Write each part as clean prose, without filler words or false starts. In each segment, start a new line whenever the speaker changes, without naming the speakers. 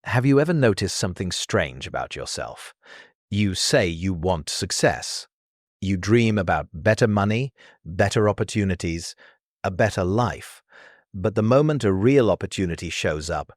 Have you ever noticed something strange about yourself? You say you want success. You dream about better money, better opportunities, a better life. But the moment a real opportunity shows up,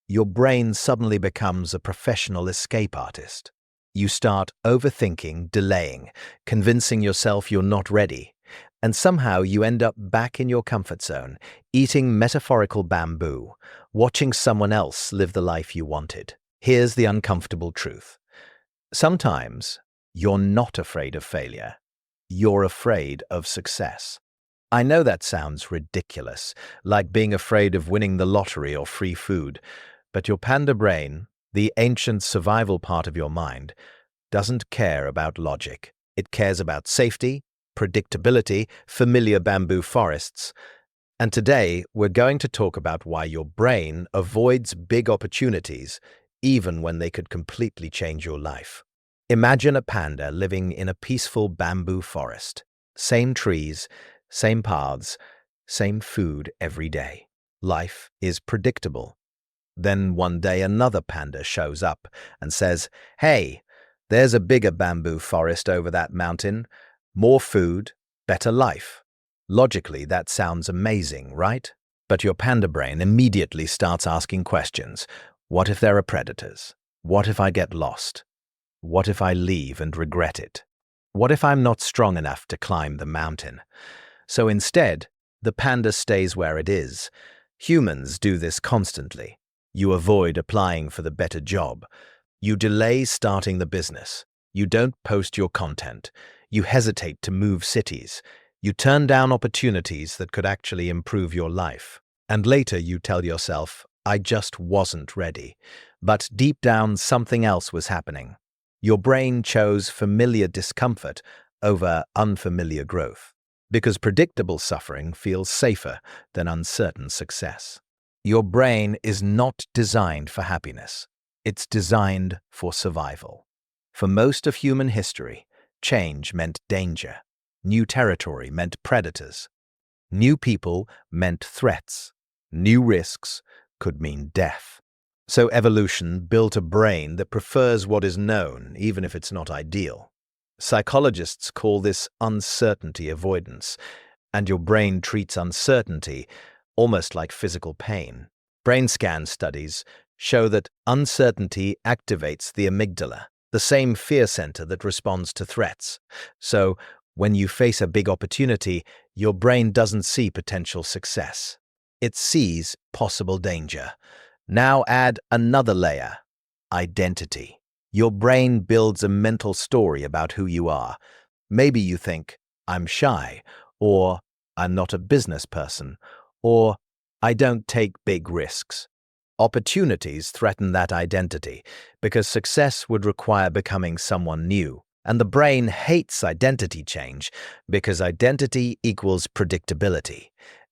your brain suddenly becomes a professional escape artist. You start overthinking, delaying, convincing yourself you're not ready. And somehow you end up back in your comfort zone, eating metaphorical bamboo, watching someone else live the life you wanted. Here's the uncomfortable truth. Sometimes you're not afraid of failure. You're afraid of success. I know that sounds ridiculous, like being afraid of winning the lottery or free food, but your panda brain, the ancient survival part of your mind, doesn't care about logic. It cares about safety, predictability, familiar bamboo forests. And today, we're going to talk about why your brain avoids big opportunities, even when they could completely change your life. Imagine a panda living in a peaceful bamboo forest. Same trees, same paths, same food every day. Life is predictable. Then one day another panda shows up and says, "Hey, there's a bigger bamboo forest over that mountain. More food, better life." Logically, that sounds amazing, right? But your panda brain immediately starts asking questions. What if there are predators? What if I get lost? What if I leave and regret it? What if I'm not strong enough to climb the mountain? So instead, the panda stays where it is. Humans do this constantly. You avoid applying for the better job. You delay starting the business. You don't post your content. You hesitate to move cities. You turn down opportunities that could actually improve your life. And later you tell yourself, "I just wasn't ready." But deep down, something else was happening. Your brain chose familiar discomfort over unfamiliar growth, because predictable suffering feels safer than uncertain success. Your brain is not designed for happiness. It's designed for survival. For most of human history, change meant danger. New territory meant predators. New people meant threats. New risks could mean death. So evolution built a brain that prefers what is known, even if it's not ideal. Psychologists call this uncertainty avoidance, and your brain treats uncertainty almost like physical pain. Brain scan studies show that uncertainty activates the amygdala, the same fear center that responds to threats. So, when you face a big opportunity, your brain doesn't see potential success. It sees possible danger. Now add another layer: identity. Your brain builds a mental story about who you are. Maybe you think, "I'm shy," or "I'm not a business person," or "I don't take big risks." Opportunities threaten that identity because success would require becoming someone new. And the brain hates identity change because identity equals predictability,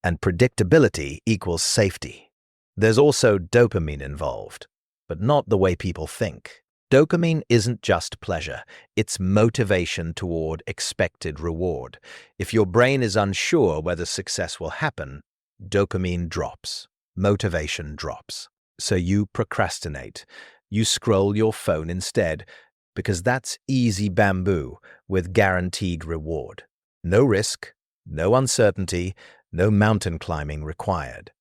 and predictability equals safety. There's also dopamine involved, but not the way people think. Dopamine isn't just pleasure, it's motivation toward expected reward. If your brain is unsure whether success will happen, dopamine drops, motivation drops. So you procrastinate. You scroll your phone instead, because that's easy bamboo with guaranteed reward. No risk, no uncertainty, no mountain climbing required.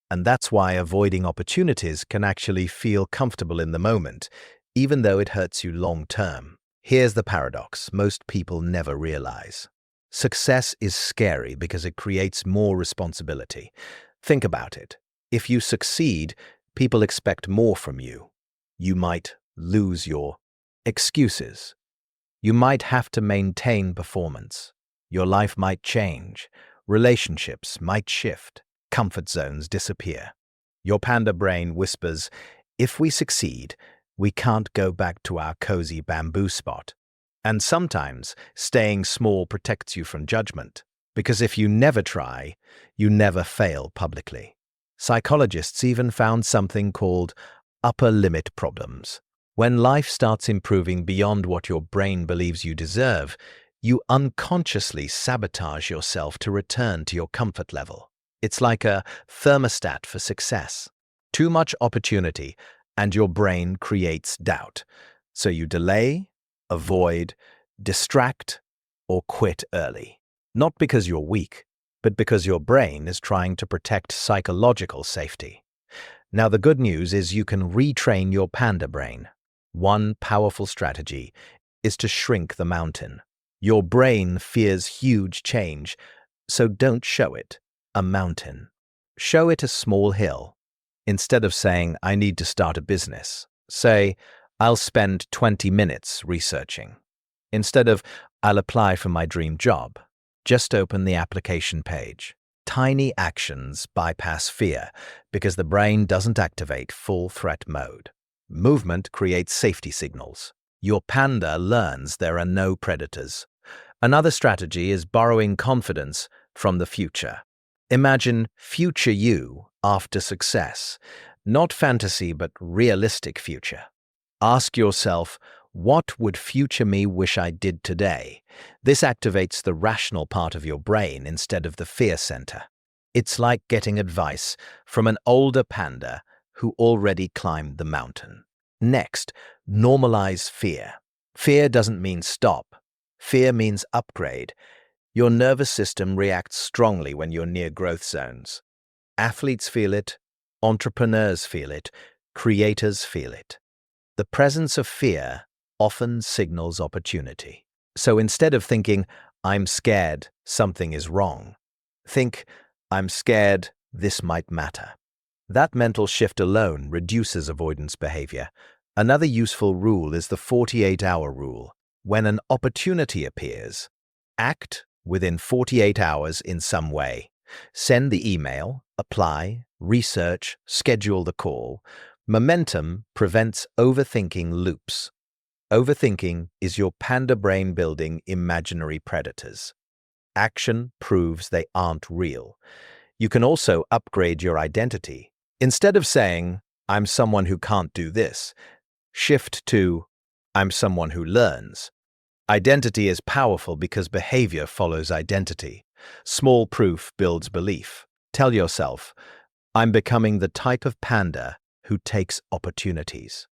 And that's why avoiding opportunities can actually feel comfortable in the moment, even though it hurts you long term. Here's the paradox most people never realize. Success is scary because it creates more responsibility. Think about it. If you succeed, people expect more from you. You might lose your excuses. You might have to maintain performance. Your life might change. Relationships might shift. Comfort zones disappear. Your panda brain whispers, "If we succeed, we can't go back to our cozy bamboo spot." And sometimes staying small protects you from judgment, because if you never try, you never fail publicly. Psychologists even found something called upper limit problems. When life starts improving beyond what your brain believes you deserve, you unconsciously sabotage yourself to return to your comfort level. It's like a thermostat for success. Too much opportunity, and your brain creates doubt. So you delay, avoid, distract, or quit early. Not because you're weak, but because your brain is trying to protect psychological safety. Now, the good news is you can retrain your panda brain. One powerful strategy is to shrink the mountain. Your brain fears huge change, so don't show it a mountain. Show it a small hill. Instead of saying, I need to start a business, say, I'll spend 20 minutes researching. Instead of, I'll apply for my dream job, just open the application page. Tiny actions bypass fear because the brain doesn't activate full threat mode. Movement creates safety signals. Your panda learns there are no predators. Another strategy is borrowing confidence from the future. Imagine future you after success, not fantasy but realistic future. Ask yourself, what would future me wish I did today? This activates the rational part of your brain instead of the fear center. It's like getting advice from an older panda who already climbed the mountain. Next, normalize fear. Fear doesn't mean stop. Fear means upgrade. Your nervous system reacts strongly when you're near growth zones. Athletes feel it, entrepreneurs feel it, creators feel it. The presence of fear often signals opportunity. So instead of thinking, I'm scared, something is wrong, think, I'm scared, this might matter. That mental shift alone reduces avoidance behavior. Another useful rule is the 48-hour rule. When an opportunity appears, act within 48 hours in some way. Send the email, apply, research, schedule the call. Momentum prevents overthinking loops. Overthinking is your panda brain building imaginary predators. Action proves they aren't real. You can also upgrade your identity. Instead of saying, I'm someone who can't do this, shift to, I'm someone who learns. Identity is powerful because behavior follows identity. Small proof builds belief. Tell yourself, I'm becoming the type of panda who takes opportunities.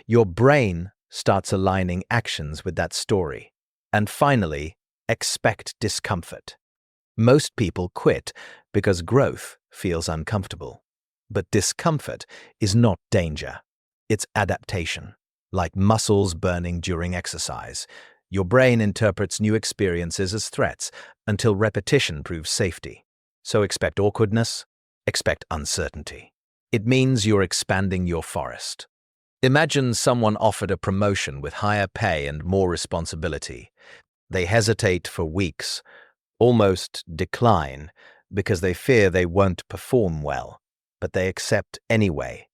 Your brain starts aligning actions with that story. And finally, expect discomfort. Most people quit because growth feels uncomfortable. But discomfort is not danger. It's adaptation. Like muscles burning during exercise, your brain interprets new experiences as threats until repetition proves safety. So expect awkwardness, expect uncertainty. It means you're expanding your forest. Imagine someone offered a promotion with higher pay and more responsibility. They hesitate for weeks, almost decline, because they fear they won't perform well, but they accept anyway.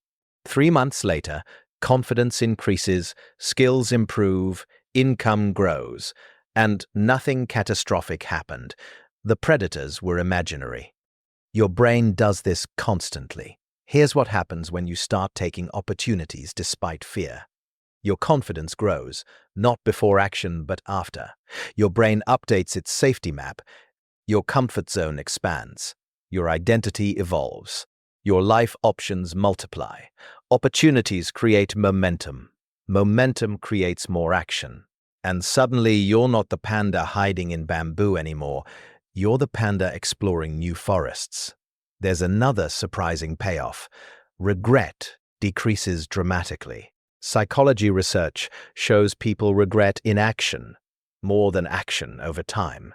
3 months later, confidence increases, skills improve, income grows, and nothing catastrophic happened. The predators were imaginary. Your brain does this constantly. Here's what happens when you start taking opportunities despite fear. Your confidence grows, not before action but after. Your brain updates its safety map. Your comfort zone expands. Your identity evolves. Your life options multiply. Opportunities create momentum. Momentum creates more action. And suddenly you're not the panda hiding in bamboo anymore. You're the panda exploring new forests. There's another surprising payoff. Regret decreases dramatically. Psychology research shows people regret inaction more than action over time.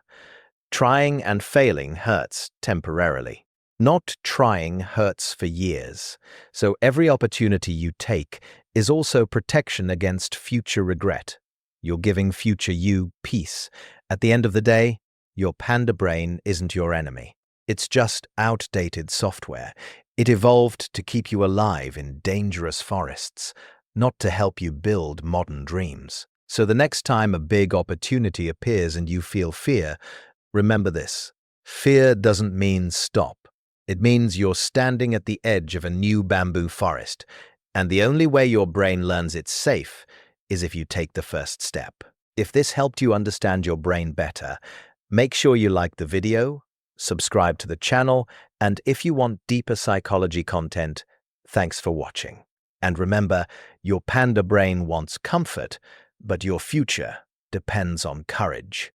Trying and failing hurts temporarily. Not trying hurts for years. So every opportunity you take is also protection against future regret. You're giving future you peace. At the end of the day, your panda brain isn't your enemy. It's just outdated software. It evolved to keep you alive in dangerous forests, not to help you build modern dreams. So the next time a big opportunity appears and you feel fear, remember this. Fear doesn't mean stop. It means you're standing at the edge of a new bamboo forest, and the only way your brain learns it's safe is if you take the first step. If this helped you understand your brain better, make sure you like the video, subscribe to the channel, and if you want deeper psychology content, thanks for watching. And remember, your panda brain wants comfort, but your future depends on courage.